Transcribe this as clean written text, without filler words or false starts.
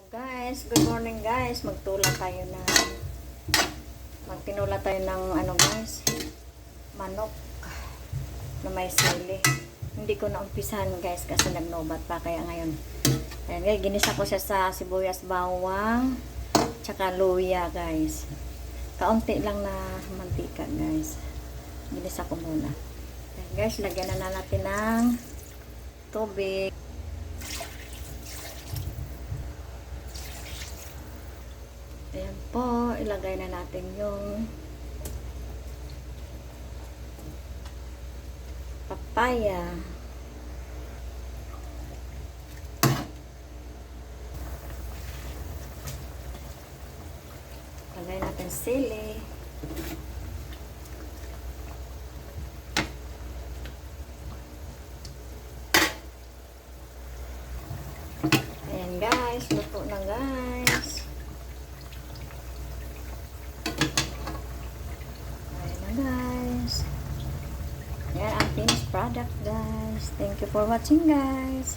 Guys, good morning guys. Magtinula tayo ng ano guys, manok na may sili. Hindi ko na umpisahan guys kasi nagnobat pa kaya ngayon. Ayan guys, ginisa ko siya sa sibuyas, bawang, tsaka luya guys. Kaunti lang na mantika guys. Ginisa ko muna. Ayan guys, lagyan na natin ng tubig. Ayan po, ilagay na natin yung papaya. Ilagay natin sili. Ayan guys, luto na guys. Guys, yan ang finished product guys. Thank you for watching guys.